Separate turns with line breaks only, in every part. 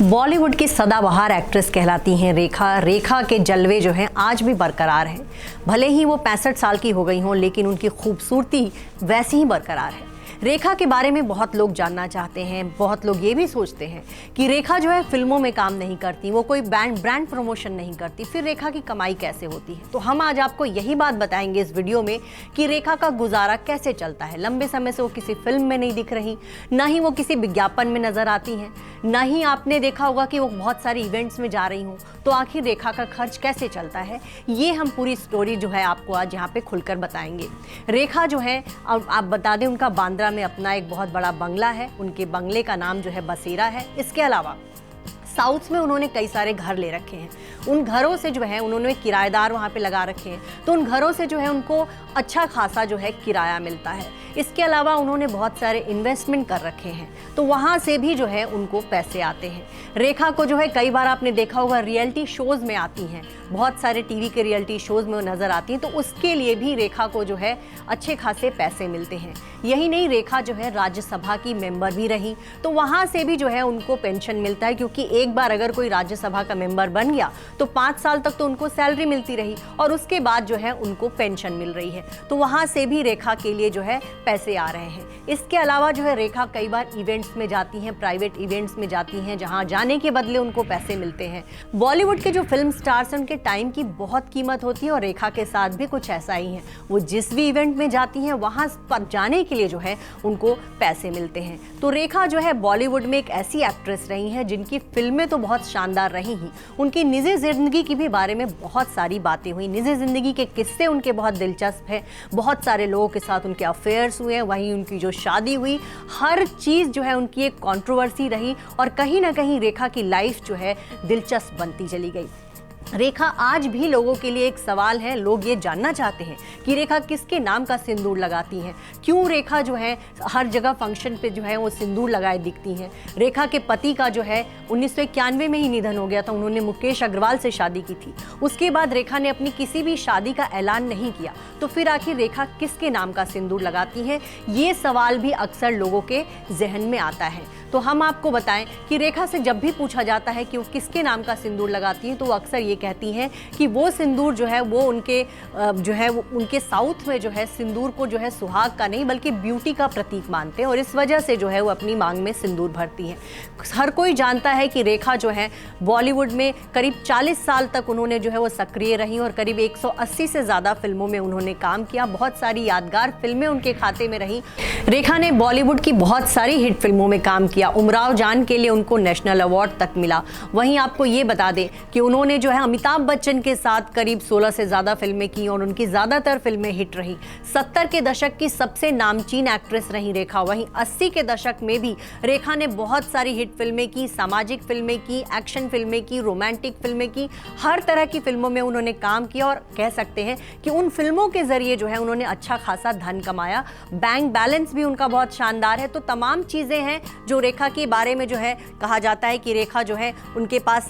बॉलीवुड की सदाबहार एक्ट्रेस कहलाती हैं रेखा। रेखा के जलवे जो हैं आज भी बरकरार हैं। भले ही वो 65 साल की हो गई हों, लेकिन उनकी खूबसूरती वैसी ही बरकरार है। रेखा के बारे में बहुत लोग जानना चाहते हैं। बहुत लोग ये भी सोचते हैं कि रेखा जो है फिल्मों में काम नहीं करती, वो कोई ब्रांड प्रमोशन नहीं करती, फिर रेखा की कमाई कैसे होती है। तो हम आज आपको यही बात बताएंगे इस वीडियो में कि रेखा का गुजारा कैसे चलता है। लंबे समय से वो किसी फिल्म में नहीं दिख रही, ना ही वो किसी विज्ञापन में नजर आती हैं, ना ही आपने देखा होगा कि वो बहुत सारी इवेंट्स में जा रही हूँ। तो आखिर रेखा का खर्च कैसे चलता है, ये हम पूरी स्टोरी जो है आपको आज यहाँ पे खुलकर बताएंगे। रेखा जो है, आप बता दें, उनका बांद्रा में अपना एक बहुत बड़ा बंगला है। उनके बंगले का नाम जो है बसेरा है। इसके अलावा साउथ में उन्होंने कई सारे घर ले रखे हैं। उन घरों से जो है उन्होंने किराएदार वहाँ पे लगा रखे हैं, तो उन घरों से जो है उनको अच्छा खासा जो है किराया मिलता है। इसके अलावा उन्होंने बहुत सारे इन्वेस्टमेंट कर रखे हैं, तो वहाँ से भी जो है उनको पैसे आते हैं। रेखा को जो है कई बार आपने देखा होगा रियलिटी शोज़ में आती हैं, बहुत सारे टीवी के रियलिटी शोज़ में नज़र आती हैं, तो उसके लिए भी रेखा को जो है अच्छे खासे पैसे मिलते हैं। यही नहीं, रेखा जो है राज्यसभा की मेंबर भी रही, तो वहाँ से भी जो है उनको पेंशन मिलता है, क्योंकि एक बार अगर कोई राज्यसभा का मेंबर बन गया तो 5 साल तक तो उनको सैलरी मिलती रही और उसके बाद जो है उनको पेंशन मिल रही है। तो वहाँ से भी रेखा के लिए जो है पैसे आ रहे हैं। इसके अलावा जो है रेखा कई बार इवेंट्स में जाती हैं, प्राइवेट इवेंट्स में जाती हैं, जहाँ जाने के बदले उनको पैसे मिलते हैं। बॉलीवुड के जो फिल्म स्टार्स हैं उनके टाइम की बहुत कीमत होती है और रेखा के साथ भी कुछ ऐसा ही है। वो जिस भी इवेंट में जाती हैं वहाँ पर जाने के लिए जो है उनको पैसे मिलते हैं। तो रेखा जो है बॉलीवुड में एक ऐसी एक्ट्रेस रही हैं जिनकी फिल्में तो बहुत शानदार रही ही, उनकी निजी जिंदगी की भी बारे में बहुत सारी बातें हुई। निजी जिंदगी के किस्से उनके बहुत दिलचस्प है। बहुत सारे लोगों के साथ उनके अफेयर्स हुए, वहीं उनकी जो शादी हुई, हर चीज़ जो है उनकी एक कंट्रोवर्सी रही और कहीं ना कहीं रेखा की लाइफ जो है दिलचस्प बनती चली गई। रेखा आज भी लोगों के लिए एक सवाल है। लोग ये जानना चाहते हैं कि रेखा किसके नाम का सिंदूर लगाती हैं, क्यों रेखा जो है हर जगह फंक्शन पे जो है वो सिंदूर लगाए दिखती हैं। रेखा के पति का जो है 1991 में ही निधन हो गया था। उन्होंने मुकेश अग्रवाल से शादी की थी। उसके बाद रेखा ने अपनी किसी भी शादी का ऐलान नहीं किया। तो फिर आखिर रेखा किसके नाम का सिंदूर लगाती हैं, ये सवाल भी अक्सर लोगों के जहन में आता है। तो हम आपको बताएं कि रेखा से जब भी पूछा जाता है कि वो किसके नाम का सिंदूर लगाती हैं, तो वो अक्सर ये कहती हैं कि वो सिंदूर जो है वो उनके जो है वो उनके साउथ में जो है सिंदूर को जो है सुहाग का नहीं बल्कि ब्यूटी का प्रतीक मानते हैं और इस वजह से जो है वो अपनी मांग में सिंदूर भरती हैं। हर कोई जानता है कि रेखा जो है बॉलीवुड में करीब 40 साल तक उन्होंने जो है वो सक्रिय रही और करीब 180 से ज़्यादा फिल्मों में उन्होंने काम किया। बहुत सारी यादगार फिल्में उनके खाते में रही। रेखा ने बॉलीवुड की बहुत सारी हिट फिल्मों में काम किया। उमराव जान के लिए उनको नेशनल अवार्ड तक मिला। वहीं आपको ये बता दें कि उन्होंने जो है अमिताभ बच्चन के साथ करीब 16 से ज़्यादा फिल्में की और उनकी ज़्यादातर फिल्में हिट रही। 70 के दशक की सबसे नामचीन एक्ट्रेस रही रेखा। वहीं 80 के दशक में भी रेखा ने बहुत सारी हिट फिल्में की, सामाजिक फिल्में की, एक्शन फिल्में की, रोमांटिक फिल्में की, हर तरह की फिल्मों में उन्होंने काम किया और कह सकते हैं कि उन फिल्मों के जरिए जो है उन्होंने अच्छा खासा धन कमाया। बैंक बैलेंस भी उनका बहुत शानदार है। तो तमाम चीज़ें हैं जो रेखा के बारे में जो है कहा जाता है कि रेखा जो है उनके पास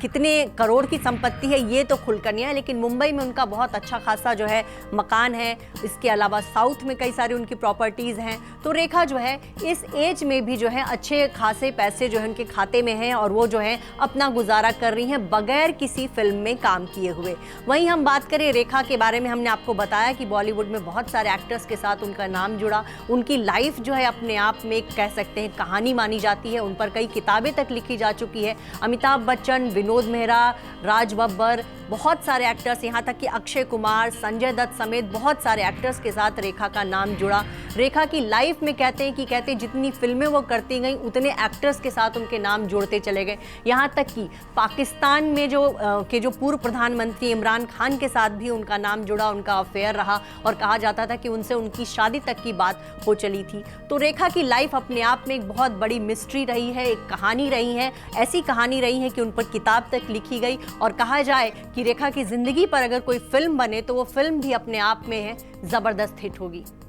कितने करोड़ की संपत्ति है ये तो खुलकर नहीं है, लेकिन मुंबई में उनका बहुत अच्छा खासा जो है मकान है। इसके अलावा साउथ में कई सारी उनकी प्रॉपर्टीज़ हैं। तो रेखा जो है इस एज में भी जो है अच्छे खासे पैसे जो है उनके खाते में हैं और वो जो है अपना गुजारा कर रही हैं बगैर किसी फिल्म में काम किए हुए। वहीं हम बात करें रेखा के बारे में, हमने आपको बताया कि बॉलीवुड में बहुत सारे एक्टर्स के साथ उनका नाम जुड़ा। उनकी लाइफ जो है अपने आप में कह सकते हैं कहानी मानी जाती है। उन पर कई किताबें तक लिखी जा चुकी है। अमिताभ बच्चन, विनोद मेहरा, राज बब्बर, बहुत सारे एक्टर्स, यहाँ तक कि अक्षय कुमार, संजय दत्त समेत बहुत सारे एक्टर्स के साथ रेखा का नाम जुड़ा। रेखा की लाइफ में कहते हैं जितनी फिल्में वो करती गई उतने एक्टर्स के साथ उनके नाम जुड़ते चले गए। यहाँ तक कि पाकिस्तान में जो पूर्व प्रधानमंत्री इमरान खान के साथ भी उनका नाम जुड़ा, उनका अफेयर रहा और कहा जाता था कि उनसे उनकी शादी तक की बात हो चली थी। तो रेखा की लाइफ अपने आप में एक बहुत बड़ी मिस्ट्री रही है, एक कहानी रही है। ऐसी कहानी रही है कि उन पर किताब तक लिखी गई और कहा जाए कि रेखा की जिंदगी पर अगर कोई फिल्म बने तो वो फिल्म भी अपने आप में है ज़बरदस्त हिट होगी।